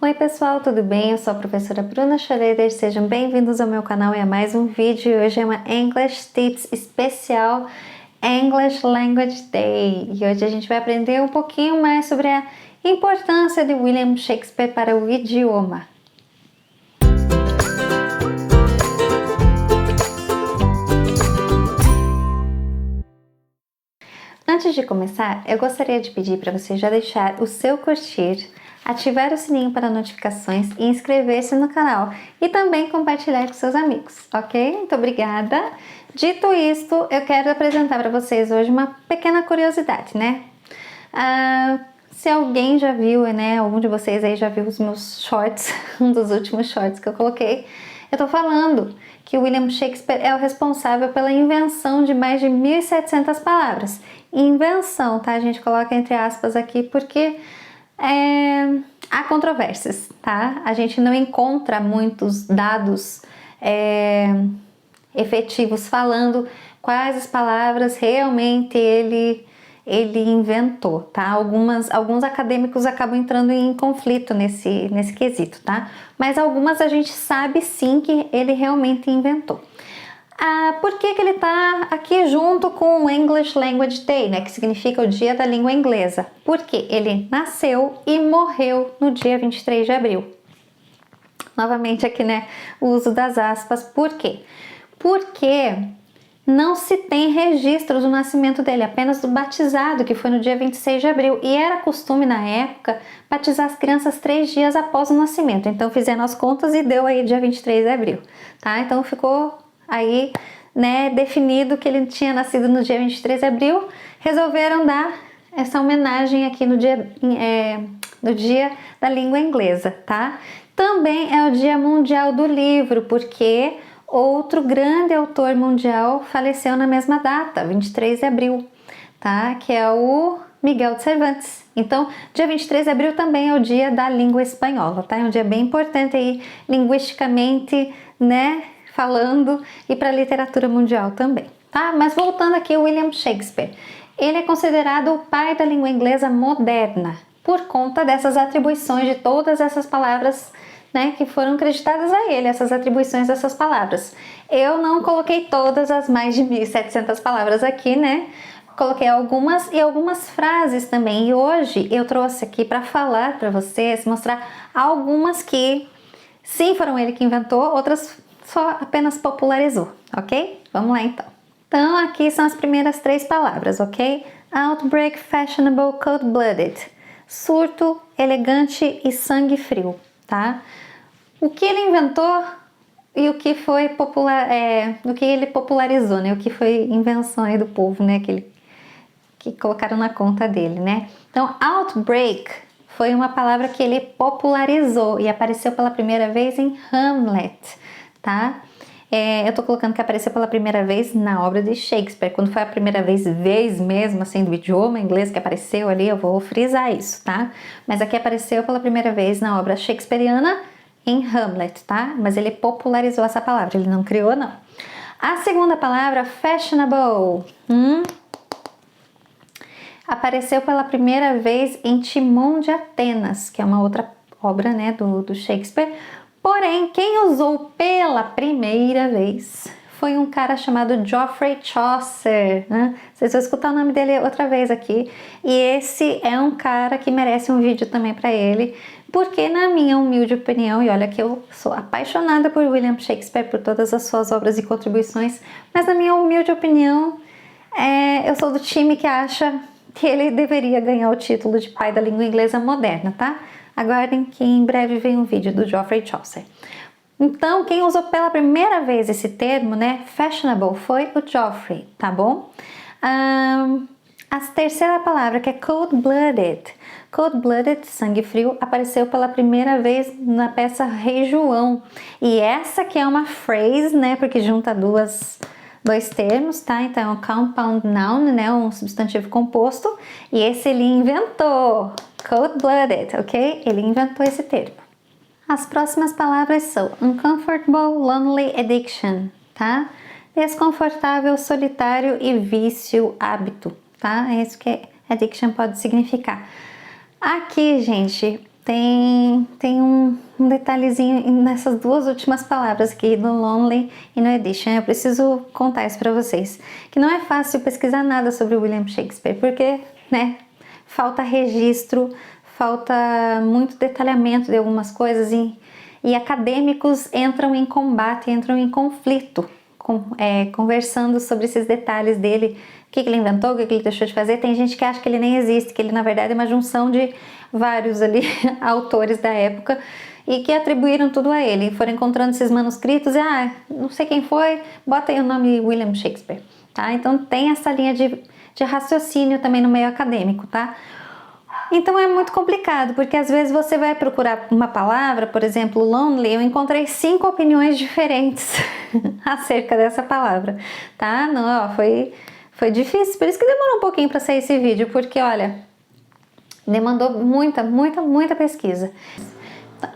Oi pessoal, tudo bem? Eu sou a professora Bruna Schroeder, sejam bem-vindos ao meu canal e a mais um vídeo. Hoje é uma English Tips especial English Language Day e hoje a gente vai aprender um pouquinho mais sobre a importância de William Shakespeare para o idioma. Antes de começar, eu gostaria de pedir para você já deixar o seu curtir, ativar o sininho para notificações e inscrever-se no canal e também compartilhar com seus amigos, ok? Muito obrigada! Dito isto, eu quero apresentar para vocês hoje uma pequena curiosidade, né? Se alguém já viu, né, algum de vocês aí já viu os meus shorts, um dos últimos shorts que eu coloquei, eu tô falando que o William Shakespeare é o responsável pela invenção de mais de 1.700 palavras. Invenção, tá? A gente coloca entre aspas aqui porque há controvérsias, tá? A gente não encontra muitos dados efetivos falando quais as palavras realmente ele inventou, tá? Alguns acadêmicos acabam entrando em conflito nesse quesito, tá? Mas algumas a gente sabe sim que ele realmente inventou. Por que ele está aqui junto com o English Language Day, né? Que significa o Dia da Língua Inglesa? Porque ele nasceu e morreu no dia 23 de abril. Novamente aqui, né? O uso das aspas. Por quê? Porque não se tem registro do nascimento dele, apenas do batizado, que foi no dia 26 de abril. E era costume na época batizar as crianças 3 dias após o nascimento. Então fizeram as contas e deu aí dia 23 de abril, tá? Então ficou aí, né, definido que ele tinha nascido no dia 23 de abril. Resolveram dar essa homenagem aqui no dia da língua inglesa, tá? Também é o Dia Mundial do Livro, porque outro grande autor mundial faleceu na mesma data, 23 de abril, tá? Que é o Miguel de Cervantes. Então, dia 23 de abril também é o dia da língua espanhola, tá? É um dia bem importante aí, linguisticamente, né? Falando e para a literatura mundial também, tá? Mas voltando aqui ao William Shakespeare, ele é considerado o pai da língua inglesa moderna por conta dessas atribuições de todas essas palavras, né, que foram acreditadas a ele, essas atribuições dessas palavras. Eu não coloquei todas as mais de 1.700 palavras aqui, né? Coloquei algumas e algumas frases também. E hoje eu trouxe aqui para falar para vocês, mostrar algumas que sim foram ele que inventou, outras só apenas popularizou, ok? Vamos lá então. Então aqui são as primeiras 3 palavras, ok? Outbreak, fashionable, cold-blooded. Surto, elegante e sangue frio, tá? O que ele inventou e o que foi o que ele popularizou, né? O que foi invenção aí do povo, né? Que colocaram na conta dele, né? Então, outbreak foi uma palavra que ele popularizou e apareceu pela primeira vez em Hamlet, tá? Eu tô colocando que apareceu pela primeira vez na obra de Shakespeare. Quando foi a primeira vez mesmo, assim, do idioma inglês que apareceu ali, eu vou frisar isso, tá? Mas aqui apareceu pela primeira vez na obra shakespeariana em Hamlet, tá? Mas ele popularizou essa palavra, ele não criou, não. A segunda palavra, fashionable, apareceu pela primeira vez em Timão de Atenas, que é uma outra obra, né, do Shakespeare. Porém, quem usou pela primeira vez foi um cara chamado Geoffrey Chaucer, né? Vocês vão escutar o nome dele outra vez aqui. E esse é um cara que merece um vídeo também para ele, porque na minha humilde opinião, e olha que eu sou apaixonada por William Shakespeare, por todas as suas obras e contribuições, mas na minha humilde opinião, eu sou do time que acha que ele deveria ganhar o título de pai da língua inglesa moderna, tá? Aguardem que em breve vem um vídeo do Geoffrey Chaucer. Então, quem usou pela primeira vez esse termo, né, fashionable, foi o Geoffrey, tá bom? A terceira palavra, que é cold-blooded. Cold-blooded, sangue frio, apareceu pela primeira vez na peça Rei João. E essa que é uma phrase, né, porque junta dois termos, tá? Então, é um compound noun, né, um substantivo composto. E esse ele inventou. Cold-blooded, ok? Ele inventou esse termo. As próximas palavras são uncomfortable, lonely, addiction, tá? Desconfortável, solitário e vício, hábito, tá? É isso que addiction pode significar. Aqui, gente, tem um detalhezinho nessas duas últimas palavras aqui, no Lonely e no Edition. Eu preciso contar isso para vocês, que não é fácil pesquisar nada sobre William Shakespeare, porque, né, falta registro, falta muito detalhamento de algumas coisas e acadêmicos entram em combate, entram em conflito, conversando sobre esses detalhes dele, o que ele inventou, o que ele deixou de fazer. Tem gente que acha que ele nem existe, que ele na verdade é uma junção de vários ali autores da época e que atribuíram tudo a ele, foram encontrando esses manuscritos e não sei quem foi, bota aí o nome William Shakespeare, tá? Então tem essa linha de raciocínio também no meio acadêmico, tá? Então é muito complicado, porque às vezes você vai procurar uma palavra, por exemplo, lonely, eu encontrei 5 opiniões diferentes acerca dessa palavra, tá? Não, ó, foi difícil, por isso que demorou um pouquinho para sair esse vídeo, porque olha, demandou muita pesquisa.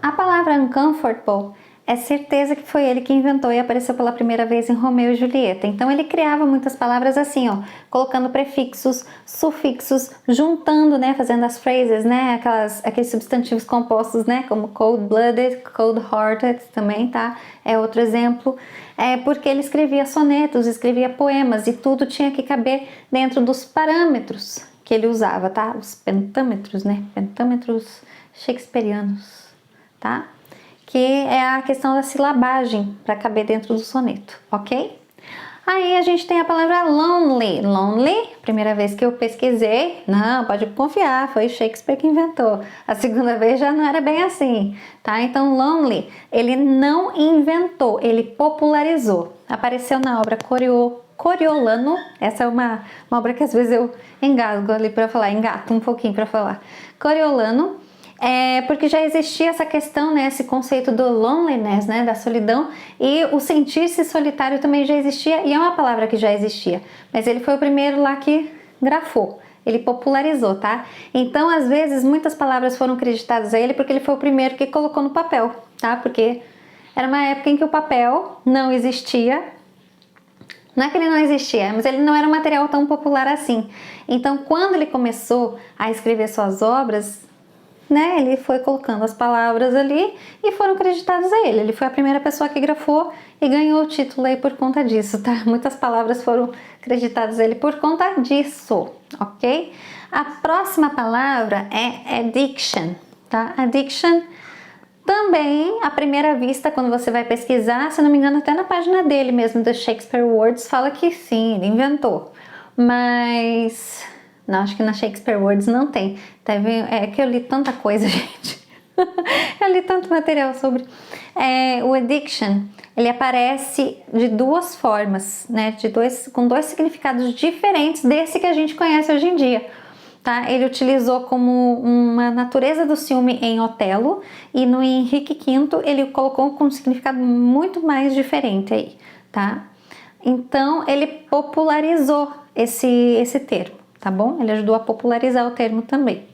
A palavra uncomfortable é certeza que foi ele que inventou e apareceu pela primeira vez em Romeu e Julieta. Então ele criava muitas palavras assim, ó, colocando prefixos, sufixos, juntando, né, fazendo as phrases, né, aqueles substantivos compostos, né, como cold-blooded, cold-hearted também, tá? É outro exemplo. É porque ele escrevia sonetos, escrevia poemas e tudo tinha que caber dentro dos parâmetros que ele usava, tá? Os pentâmetros, né? Pentâmetros shakespearianos, tá? Que é a questão da silabagem para caber dentro do soneto, ok? Aí a gente tem a palavra lonely. Lonely, primeira vez que eu pesquisei, não, pode confiar, foi Shakespeare que inventou. A segunda vez já não era bem assim, tá? Então lonely, ele não inventou, ele popularizou. Apareceu na obra Coriolano, essa é uma obra que às vezes eu engasgo ali para falar, engato um pouquinho para falar. Coriolano, porque já existia essa questão, né, esse conceito do loneliness, né, da solidão, e o sentir-se solitário também já existia, e é uma palavra que já existia, mas ele foi o primeiro lá que grafou, ele popularizou, tá? Então, às vezes, muitas palavras foram creditadas a ele porque ele foi o primeiro que colocou no papel, tá? Porque era uma época em que o papel não existia. Não é que ele não existia, mas ele não era um material tão popular assim. Então, quando ele começou a escrever suas obras, né, ele foi colocando as palavras ali e foram creditadas a ele. Ele foi a primeira pessoa que grafou e ganhou o título aí por conta disso, tá? Muitas palavras foram creditadas a ele por conta disso, ok? A próxima palavra é addiction, tá? Addiction também, à primeira vista, quando você vai pesquisar, se não me engano, até na página dele mesmo, do Shakespeare Words, fala que sim, ele inventou. Mas não, acho que na Shakespeare Words não tem. É que eu li tanta coisa, gente. Eu li tanto material sobre. O addiction, ele aparece de duas formas, né? Com dois significados diferentes desse que a gente conhece hoje em dia. Tá? Ele utilizou como uma natureza do ciúme em Otelo e no Henrique V ele colocou com um significado muito mais diferente aí, tá? Então ele popularizou esse termo, tá bom? Ele ajudou a popularizar o termo também.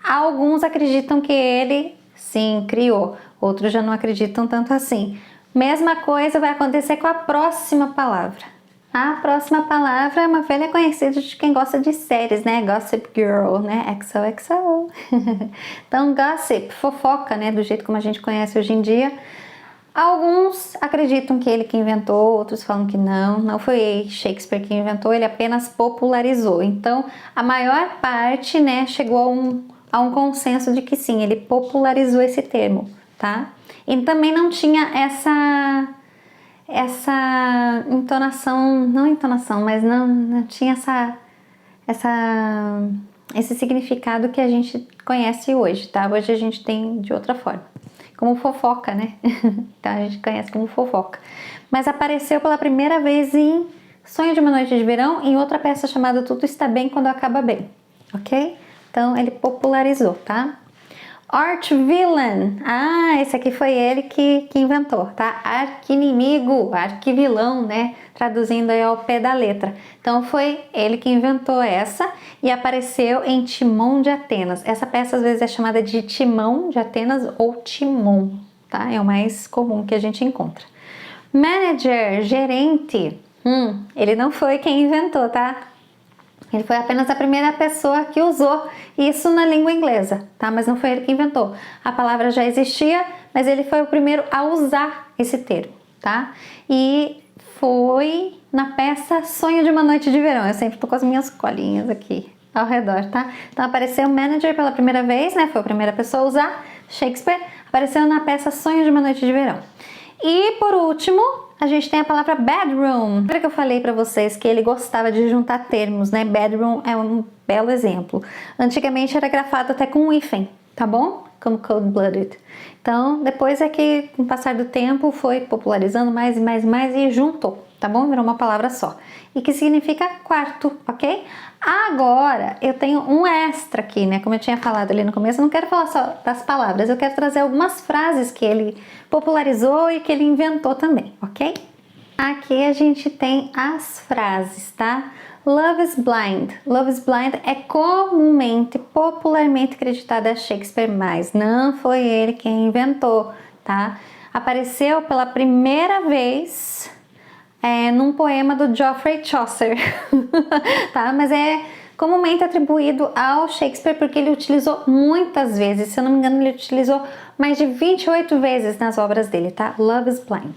Alguns acreditam que ele, sim, criou, outros já não acreditam tanto assim. Mesma coisa vai acontecer com a próxima palavra. A próxima palavra é uma velha conhecida de quem gosta de séries, né? Gossip Girl, né? XOXO. Então, gossip, fofoca, né? Do jeito como a gente conhece hoje em dia. Alguns acreditam que ele que inventou, outros falam que não foi Shakespeare que inventou, ele apenas popularizou. Então, a maior parte, né, chegou a um consenso de que sim, ele popularizou esse termo, tá? E também não tinha essa entonação, não entonação, mas não tinha esse significado que a gente conhece hoje, tá? Hoje a gente tem de outra forma, como fofoca, né? Então a gente conhece como fofoca. Mas apareceu pela primeira vez em Sonho de uma Noite de Verão, em outra peça chamada Tudo Está Bem Quando Acaba Bem, ok? Então ele popularizou, tá? Arch-villain, esse aqui foi ele que inventou, tá? Arqui-inimigo, arquivilão, né? Traduzindo aí ao pé da letra. Então foi ele que inventou essa e apareceu em Timão de Atenas. Essa peça às vezes é chamada de Timão de Atenas ou Timon, tá? É o mais comum que a gente encontra. Manager, gerente, ele não foi quem inventou, tá? Ele foi apenas a primeira pessoa que usou isso na língua inglesa, tá? Mas não foi ele que inventou. A palavra já existia, mas ele foi o primeiro a usar esse termo, tá? E foi na peça Sonho de uma Noite de Verão. Eu sempre tô com as minhas colinhas aqui ao redor, tá? Então apareceu o manager pela primeira vez, né? Foi a primeira pessoa a usar. Shakespeare apareceu na peça Sonho de uma Noite de Verão. E por último, a gente tem a palavra bedroom. Lembra que eu falei pra vocês que ele gostava de juntar termos, né? Bedroom é um belo exemplo. Antigamente era grafado até com um hífen, tá bom? Como cold-blooded. Então, depois é que, com o passar do tempo, foi popularizando mais e mais e mais e juntou, tá bom? Virou uma palavra só. E que significa quarto, ok? Agora, eu tenho um extra aqui, né? Como eu tinha falado ali no começo, eu não quero falar só das palavras, eu quero trazer algumas frases que ele popularizou e que ele inventou também, ok? Aqui a gente tem as frases, tá? Love is Blind. Love is Blind é comumente, popularmente acreditada a Shakespeare, mas não foi ele quem inventou, tá? Apareceu pela primeira vez num poema do Geoffrey Chaucer, tá? Mas é comumente atribuído ao Shakespeare porque ele utilizou muitas vezes, se eu não me engano ele utilizou mais de 28 vezes nas obras dele, tá? Love is Blind.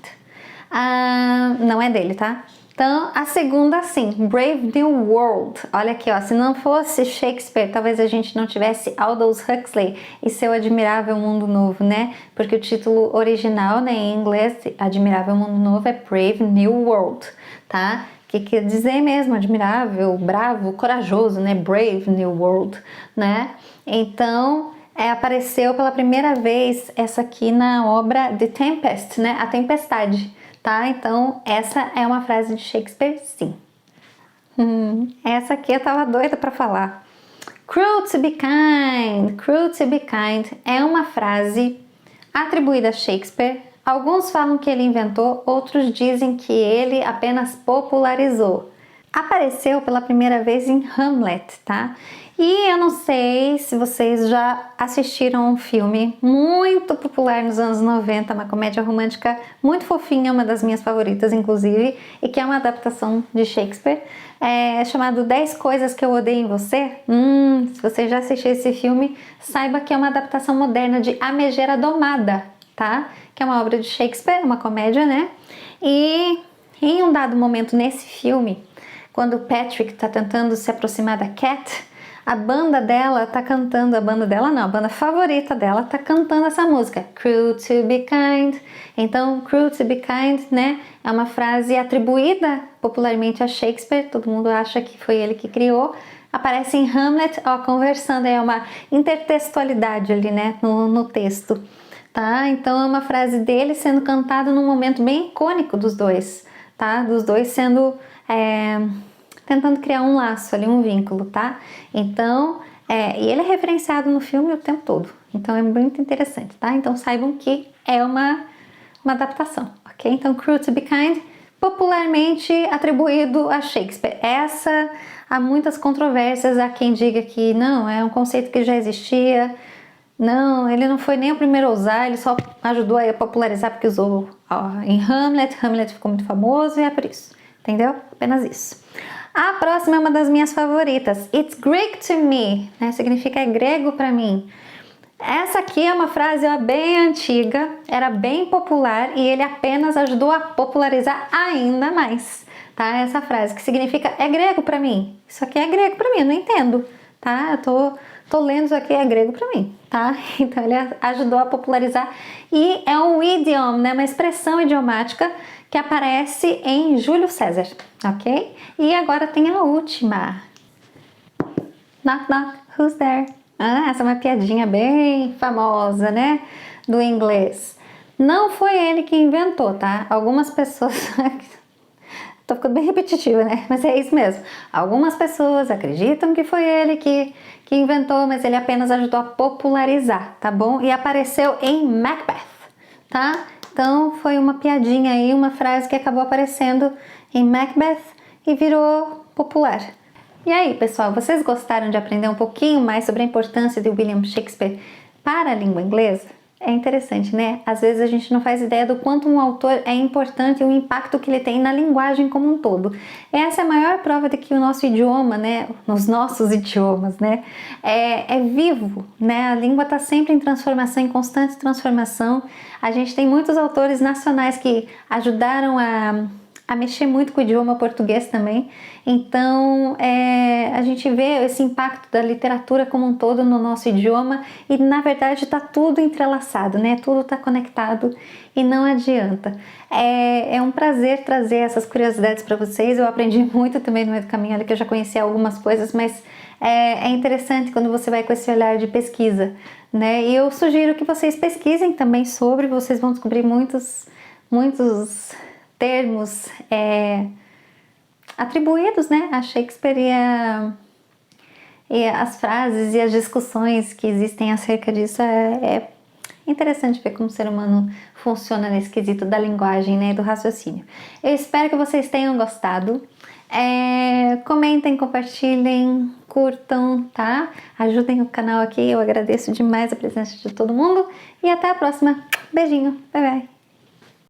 Não é dele, tá? Então, a segunda, sim, Brave New World. Olha aqui, ó, se não fosse Shakespeare, talvez a gente não tivesse Aldous Huxley e seu Admirável Mundo Novo, né? Porque o título original, né, em inglês, Admirável Mundo Novo, é Brave New World, tá? Que quer dizer mesmo, admirável, bravo, corajoso, né? Brave New World, né? Então, apareceu pela primeira vez essa aqui na obra The Tempest, né? A Tempestade. Tá? Então, essa é uma frase de Shakespeare, sim. Essa aqui eu tava doida para falar. Cruel to be kind. Cruel to be kind é uma frase atribuída a Shakespeare. Alguns falam que ele inventou, outros dizem que ele apenas popularizou. Apareceu pela primeira vez em Hamlet, tá? E eu não sei se vocês já assistiram um filme muito popular nos anos 90, uma comédia romântica muito fofinha, uma das minhas favoritas, inclusive, e que é uma adaptação de Shakespeare, chamado 10 Coisas que eu Odeio em Você. Se você já assistiu esse filme, saiba que é uma adaptação moderna de A Megera Domada, tá? Que é uma obra de Shakespeare, uma comédia, né? E em um dado momento nesse filme, quando o Patrick tá tentando se aproximar da Cat, a banda dela tá cantando, a banda favorita dela tá cantando essa música, Cruel to be kind. Então, Cruel to be kind, né, é uma frase atribuída popularmente a Shakespeare, todo mundo acha que foi ele que criou. Aparece em Hamlet, ó, conversando, é uma intertextualidade ali, né, no texto, tá? Então, é uma frase dele sendo cantada num momento bem icônico dos dois, tá? Dos dois sendo... tentando criar um laço ali, um vínculo, tá? Então, e ele é referenciado no filme o tempo todo, então é muito interessante, tá? Então saibam que é uma adaptação, ok? Então, Cruel to be kind, popularmente atribuído a Shakespeare. Há muitas controvérsias, há quem diga que não, é um conceito que já existia, não, ele não foi nem o primeiro a usar, ele só ajudou a popularizar porque usou em Hamlet ficou muito famoso e é por isso, entendeu? Apenas isso. A próxima é uma das minhas favoritas. It's Greek to me, né? Significa grego para mim. Essa aqui é uma frase bem antiga, era bem popular e ele apenas ajudou a popularizar ainda mais, tá? Essa frase que significa é grego para mim. Isso aqui é grego para mim, eu não entendo, tá? Eu tô lendo isso aqui, é grego para mim, tá? Então ele ajudou a popularizar e é um idiom, né? Uma expressão idiomática que aparece em Júlio César, ok? E agora tem a última. Knock, knock, who's there? Essa é uma piadinha bem famosa, né? Do inglês. Não foi ele que inventou, tá? Algumas pessoas... Tô ficando bem repetitiva, né? Mas é isso mesmo. Algumas pessoas acreditam que foi ele que inventou, mas ele apenas ajudou a popularizar, tá bom? E apareceu em Macbeth, tá? Então foi uma piadinha aí, uma frase que acabou aparecendo em Macbeth e virou popular. E aí, pessoal, vocês gostaram de aprender um pouquinho mais sobre a importância de William Shakespeare para a língua inglesa? É interessante, né? Às vezes a gente não faz ideia do quanto um autor é importante e o impacto que ele tem na linguagem como um todo. Essa é a maior prova de que o nosso idioma, né? Os nossos idiomas, né? É vivo, né? A língua está sempre em transformação, em constante transformação. A gente tem muitos autores nacionais que ajudaram a mexer muito com o idioma português também. Então, a gente vê esse impacto da literatura como um todo no nosso idioma e, na verdade, está tudo entrelaçado, né? Tudo está conectado e não adianta. É um prazer trazer essas curiosidades para vocês. Eu aprendi muito também no meio do caminho, ali que eu já conhecia algumas coisas, mas é interessante quando você vai com esse olhar de pesquisa, né? E eu sugiro que vocês pesquisem também sobre, vocês vão descobrir muitos termos atribuídos, né, a Shakespeare e as frases e as discussões que existem acerca disso. É interessante ver como o ser humano funciona nesse quesito da linguagem, né, do raciocínio. Eu espero que vocês tenham gostado. Comentem, compartilhem, curtam, tá? Ajudem o canal aqui, eu agradeço demais a presença de todo mundo e até a próxima. Beijinho, bye bye!